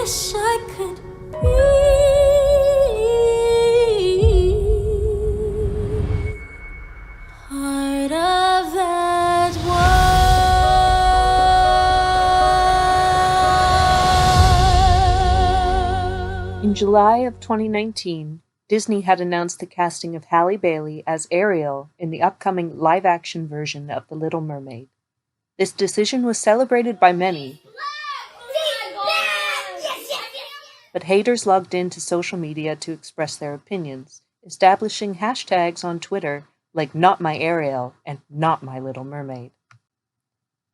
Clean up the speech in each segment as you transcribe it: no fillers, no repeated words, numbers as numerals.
wish I could be part of that world. In July of 2019, Disney had announced the casting of Halle Bailey as Ariel in the upcoming live-action version of The Little Mermaid. This decision was celebrated by many, but haters logged into social media to express their opinions, establishing hashtags on Twitter like Not My Ariel and Not My Little Mermaid.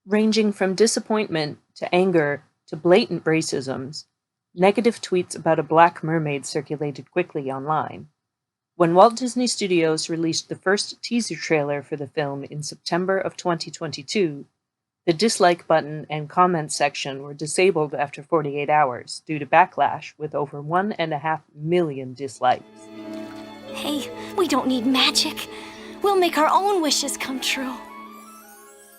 Ranging from disappointment to anger to blatant racisms, negative tweets about a black mermaid circulated quickly online. When Walt Disney Studios released the first teaser trailer for the film in September of 2022, the dislike button and comment section were disabled after 48 hours due to backlash with over 1.5 million dislikes. Hey, we don't need magic. We'll make our own wishes come true.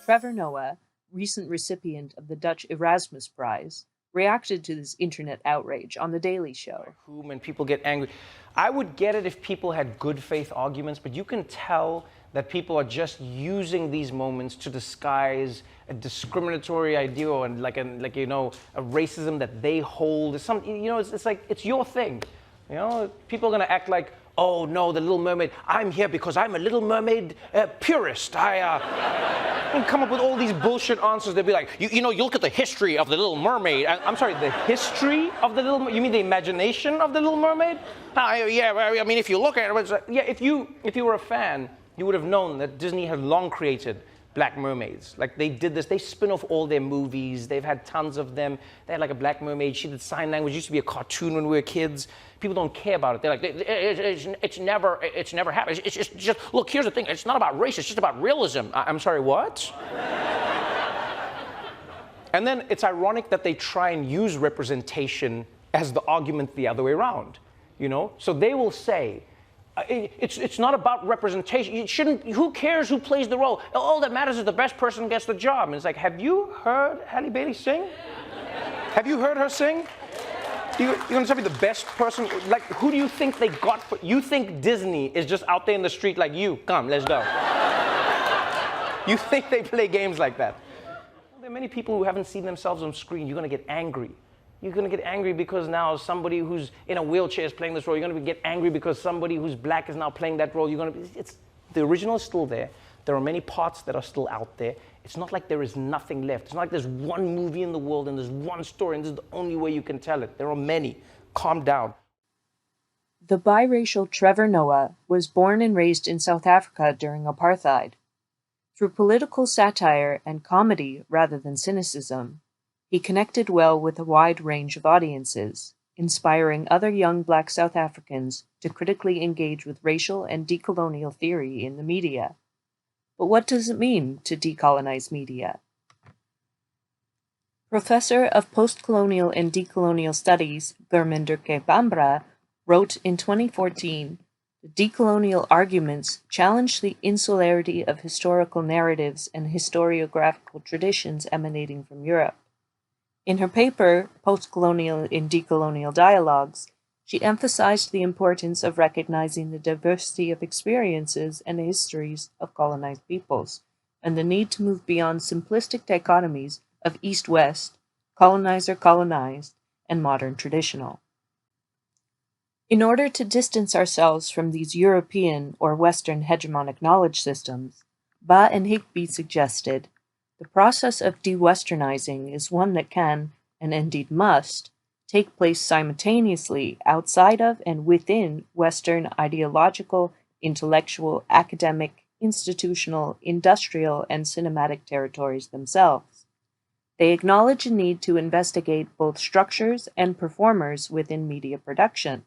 Trevor Noah, recent recipient of the Dutch Erasmus Prize, reacted to this internet outrage on The Daily Show. When people get angry, I would get it if people had good faith arguments, but you can tell that people are just using these moments to disguise a discriminatory idea or a racism that they hold. It's like it's your thing. People are gonna act like, oh no, the Little Mermaid. I'm here because I'm a Little Mermaid purist. I come up with all these bullshit answers. They'll be like, you look at the history of the Little Mermaid. I'm sorry, the history of the Little Mermaid? You mean the imagination of the Little Mermaid? If you look at it, it's like, if you were a fan, you would have known that Disney had long created black mermaids. Like they did this, they spin off all their movies. They've had tons of them. They had like a black mermaid. She did sign language. It used to be a cartoon when we were kids. People don't care about it. They're like, it's never happened. It's just look, here's the thing. It's not about race. It's just about realism. I'm sorry, what? And then it's ironic that they try and use representation as the argument the other way around. So they will say, it's not about representation. It shouldn't. Who cares who plays the role? All that matters is the best person gets the job. And it's like, have you heard Halle Bailey sing? Have you heard her sing? You're gonna tell me the best person? Like, who do you think they got? You think Disney is just out there in the street like you? Come, let's go. You think they play games like that? Well, there are many people who haven't seen themselves on screen. You're gonna get angry. You're going to get angry because now somebody who's in a wheelchair is playing this role. You're going to get angry because somebody who's black is now playing that role. The original is still there. There are many parts that are still out there. It's not like there is nothing left. It's not like there's one movie in the world and there's one story and this is the only way you can tell it. There are many. Calm down. The biracial Trevor Noah was born and raised in South Africa during apartheid. Through political satire and comedy rather than cynicism, he connected well with a wide range of audiences, inspiring other young Black South Africans to critically engage with racial and decolonial theory in the media. But what does it mean to decolonize media? Professor of Postcolonial and Decolonial Studies, Gurminder K. Bambra, wrote in 2014, "The decolonial arguments challenge the insularity of historical narratives and historiographical traditions emanating from Europe." In her paper, Postcolonial in Decolonial Dialogues, she emphasized the importance of recognizing the diversity of experiences and histories of colonized peoples, and the need to move beyond simplistic dichotomies of East-West, colonizer-colonized, and modern-traditional. In order to distance ourselves from these European or Western hegemonic knowledge systems, Ba and Higby suggested, the process of de-Westernizing is one that can, and indeed must, take place simultaneously outside of and within Western ideological, intellectual, academic, institutional, industrial, and cinematic territories themselves. They acknowledge a need to investigate both structures and performers within media production,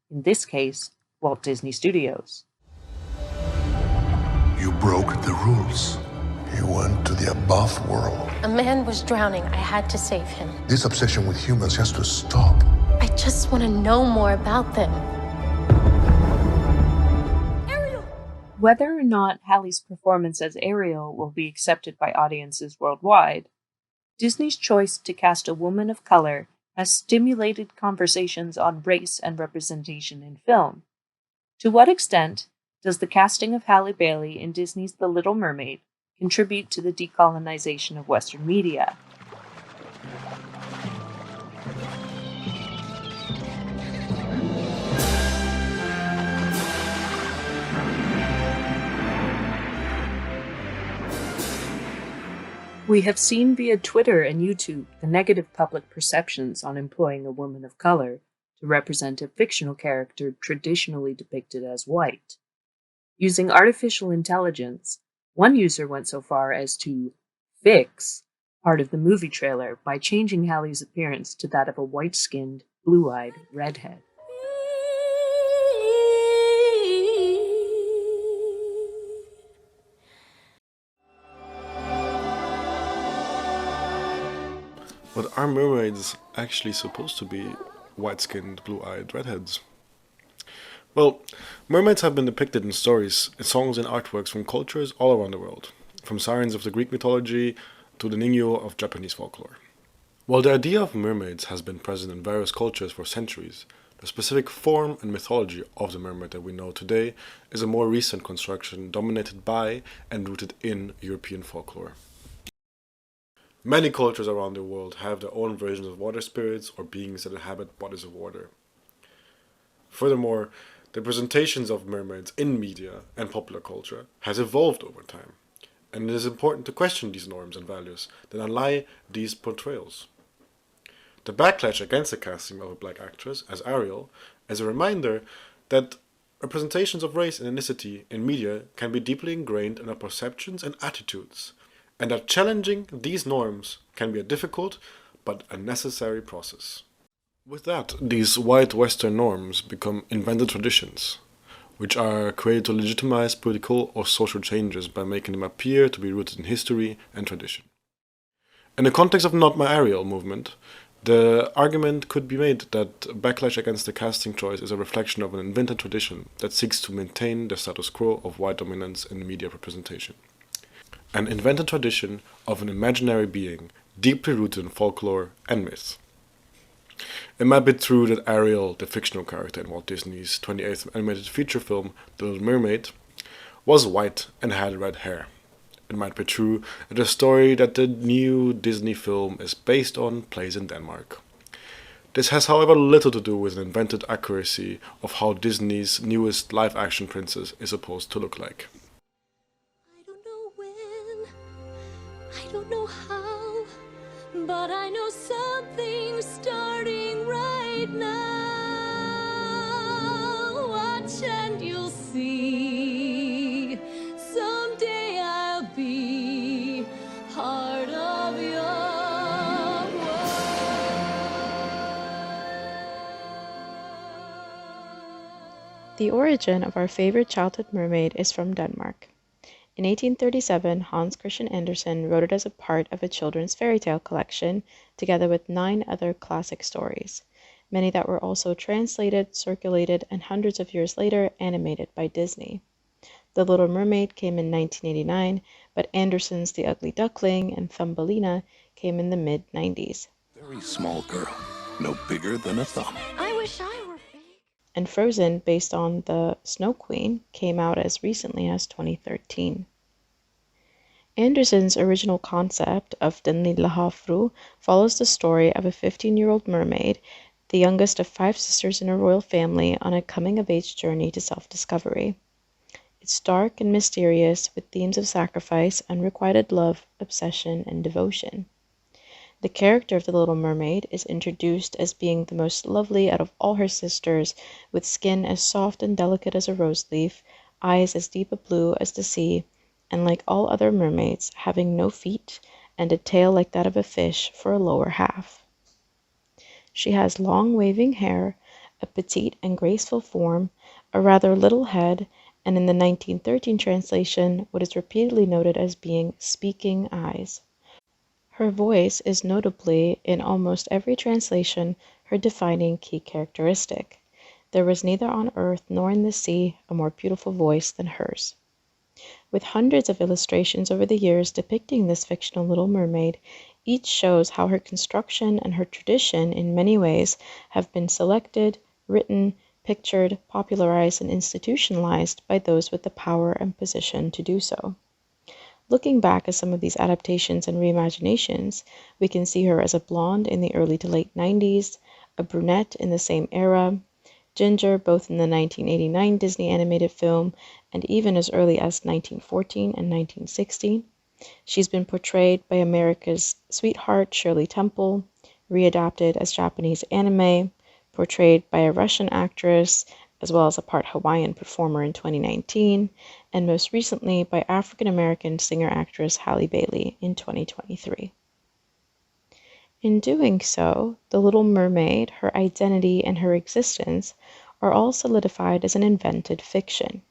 in this case, Walt Disney Studios. You broke the rules. You went to the above world. A man was drowning. I had to save him. This obsession with humans has to stop. I just want to know more about them. Ariel! Whether or not Halle's performance as Ariel will be accepted by audiences worldwide, Disney's choice to cast a woman of color has stimulated conversations on race and representation in film. To what extent does the casting of Halle Bailey in Disney's The Little Mermaid contribute to the decolonization of Western media? We have seen via Twitter and YouTube the negative public perceptions on employing a woman of color to represent a fictional character traditionally depicted as white. Using artificial intelligence, one user went so far as to fix part of the movie trailer by changing Halle's appearance to that of a white-skinned, blue-eyed redhead. But are mermaids actually supposed to be white-skinned, blue-eyed redheads? Well, mermaids have been depicted in stories, in songs and artworks from cultures all around the world, from sirens of the Greek mythology to the Ningyo of Japanese folklore. While the idea of mermaids has been present in various cultures for centuries, the specific form and mythology of the mermaid that we know today is a more recent construction dominated by and rooted in European folklore. Many cultures around the world have their own versions of water spirits or beings that inhabit bodies of water. Furthermore, the presentations of mermaids in media and popular culture has evolved over time, and it is important to question these norms and values that underlie these portrayals. The backlash against the casting of a black actress as Ariel is a reminder that representations of race and ethnicity in media can be deeply ingrained in our perceptions and attitudes, and that challenging these norms can be a difficult but a necessary process. With that, these white Western norms become invented traditions, which are created to legitimize political or social changes by making them appear to be rooted in history and tradition. In the context of Not My Ariel movement, the argument could be made that backlash against the casting choice is a reflection of an invented tradition that seeks to maintain the status quo of white dominance in media representation. An invented tradition of an imaginary being deeply rooted in folklore and myth. It might be true that Ariel, the fictional character in Walt Disney's 28th animated feature film, The Little Mermaid, was white and had red hair. It might be true that the story that the new Disney film is based on plays in Denmark. This has, however, little to do with an invented accuracy of how Disney's newest live-action princess is supposed to look like. I don't know when, I don't know how, but I know something's starting right now. Watch and you'll see, someday I'll be part of your world. The origin of our favorite childhood mermaid is from Denmark. In 1837, Hans Christian Andersen wrote it as a part of a children's fairy tale collection, together with 9 other classic stories, many that were also translated, circulated, and hundreds of years later animated by Disney. The Little Mermaid came in 1989, but Andersen's The Ugly Duckling and Thumbelina came in the mid-90s. Very small girl, no bigger than a thumb. I wish I were big. And Frozen, based on the Snow Queen, came out as recently as 2013. Andersen's original concept of Den Lille Havfru follows the story of a 15-year-old mermaid, the youngest of 5 sisters in a royal family, on a coming-of-age journey to self-discovery. It's dark and mysterious, with themes of sacrifice, unrequited love, obsession, and devotion. The character of the Little Mermaid is introduced as being the most lovely out of all her sisters, with skin as soft and delicate as a rose leaf, eyes as deep a blue as the sea, and like all other mermaids, having no feet and a tail like that of a fish for a lower half. She has long waving hair, a petite and graceful form, a rather little head, and in the 1913 translation, what is repeatedly noted as being speaking eyes. Her voice is notably, in almost every translation, her defining key characteristic. There was neither on earth nor in the sea a more beautiful voice than hers. With hundreds of illustrations over the years depicting this fictional Little Mermaid, Each shows how her construction and her tradition in many ways have been selected, written, pictured, popularized, and institutionalized by those with the power and position to do so. Looking back at some of these adaptations and reimaginations, we can see her as a blonde in the early to late 90s, a brunette in the same era, ginger both in the 1989 Disney animated film and even as early as 1914 and 1916. She's been portrayed by America's sweetheart Shirley Temple, readapted as Japanese anime, portrayed by a Russian actress, as well as a part Hawaiian performer in 2019, and most recently by African-American singer-actress Halle Bailey in 2023. In doing so, The Little Mermaid, her identity, and her existence are all solidified as an invented fiction.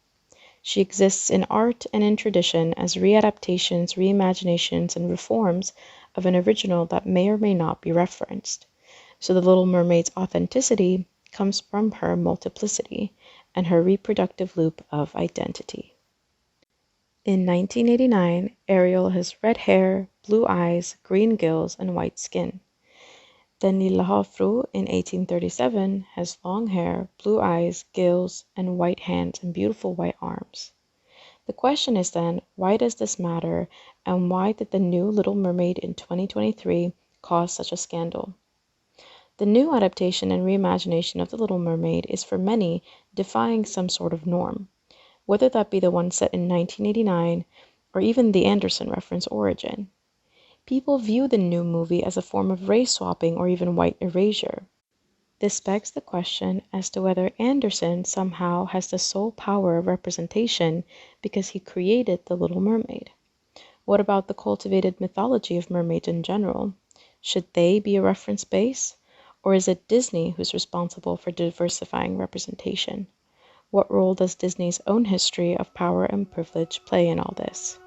She exists in art and in tradition as readaptations, reimaginations, and reforms of an original that may or may not be referenced. So The Little Mermaid's authenticity comes from her multiplicity and her reproductive loop of identity. In 1989, Ariel has red hair, blue eyes, green gills, and white skin. Den Lille Havfrue in 1837 has long hair, blue eyes, gills, and white hands and beautiful white arms. The question is then, why does this matter, and why did the new Little Mermaid in 2023 cause such a scandal? The new adaptation and reimagination of The Little Mermaid is for many defying some sort of norm, whether that be the one set in 1989 or even the Andersen reference Origin. People view the new movie as a form of race swapping or even white erasure. This begs the question as to whether Andersen somehow has the sole power of representation because he created The Little Mermaid. What about the cultivated mythology of mermaids in general? Should they be a reference base? Or is it Disney who's responsible for diversifying representation? What role does Disney's own history of power and privilege play in all this?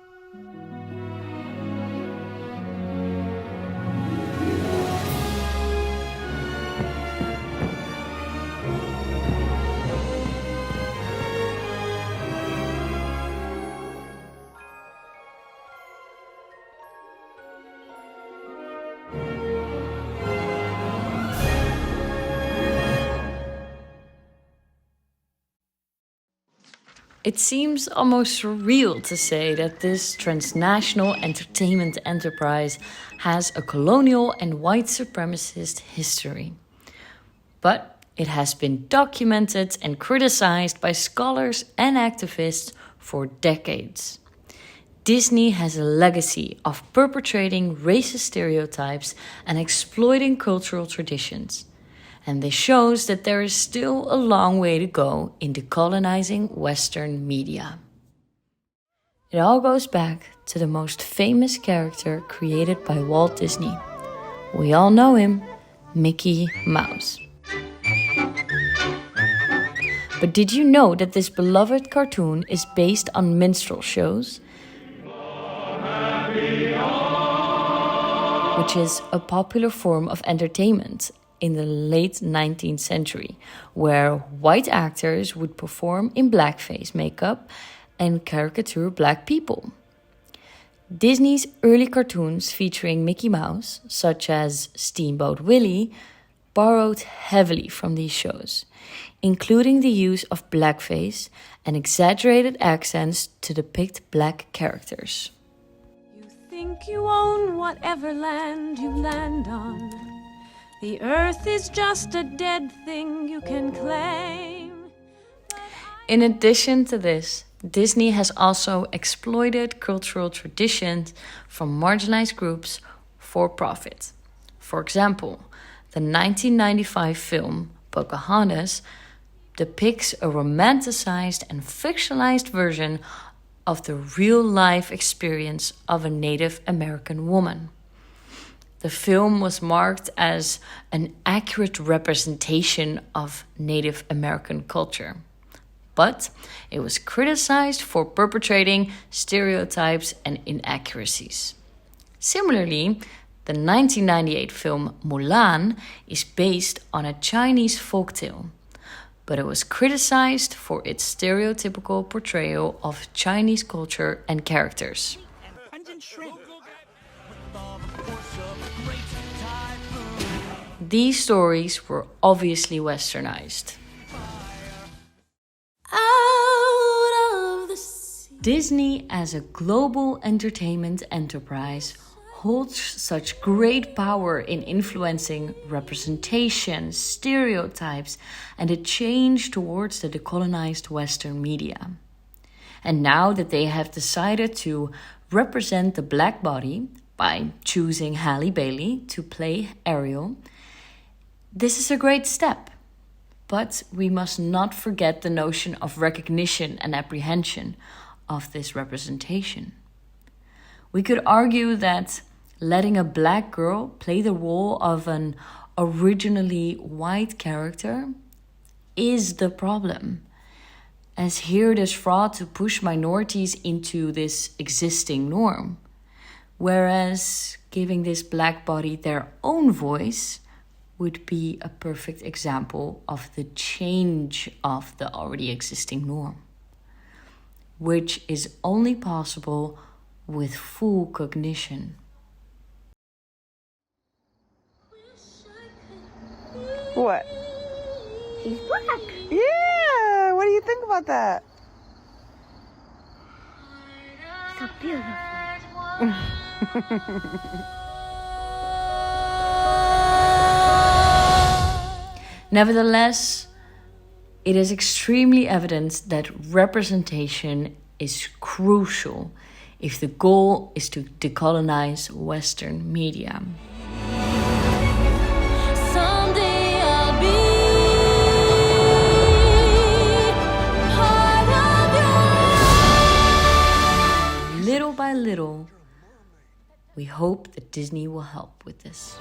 It seems almost surreal to say that this transnational entertainment enterprise has a colonial and white supremacist history. But it has been documented and criticized by scholars and activists for decades. Disney has a legacy of perpetrating racist stereotypes and exploiting cultural traditions. And this shows that there is still a long way to go in decolonizing Western media. It all goes back to the most famous character created by Walt Disney. We all know him, Mickey Mouse. But did you know that this beloved cartoon is based on minstrel shows? Which is a popular form of entertainment in the late 19th century, where white actors would perform in blackface makeup and caricature black people. Disney's early cartoons featuring Mickey Mouse, such as Steamboat Willie, borrowed heavily from these shows, including the use of blackface and exaggerated accents to depict black characters. You think you own whatever land you land on. The earth is just a dead thing you can claim. In addition to this, Disney has also exploited cultural traditions from marginalized groups for profit. For example, the 1995 film Pocahontas depicts a romanticized and fictionalized version of the real-life experience of a Native American woman. The film was marked as an accurate representation of Native American culture, but it was criticized for perpetrating stereotypes and inaccuracies. Similarly, the 1998 film Mulan is based on a Chinese folktale, but it was criticized for its stereotypical portrayal of Chinese culture and characters. These stories were obviously westernized. Out of the sea. Disney, as a global entertainment enterprise, holds such great power in influencing representation, stereotypes, and a change towards the decolonized Western media. And now that they have decided to represent the black body by choosing Halle Bailey to play Ariel, this is a great step. But we must not forget the notion of recognition and apprehension of this representation. We could argue that letting a black girl play the role of an originally white character is the problem, as here it is fraught to push minorities into this existing norm, whereas giving this black body their own voice would be a perfect example of the change of the already existing norm, which is only possible with full cognition. What? He's black. Yeah, what do you think about that? So beautiful. Nevertheless, it is extremely evident that representation is crucial if the goal is to decolonize Western media. Someday I'll be part of your. Little by little, we hope that Disney will help with this.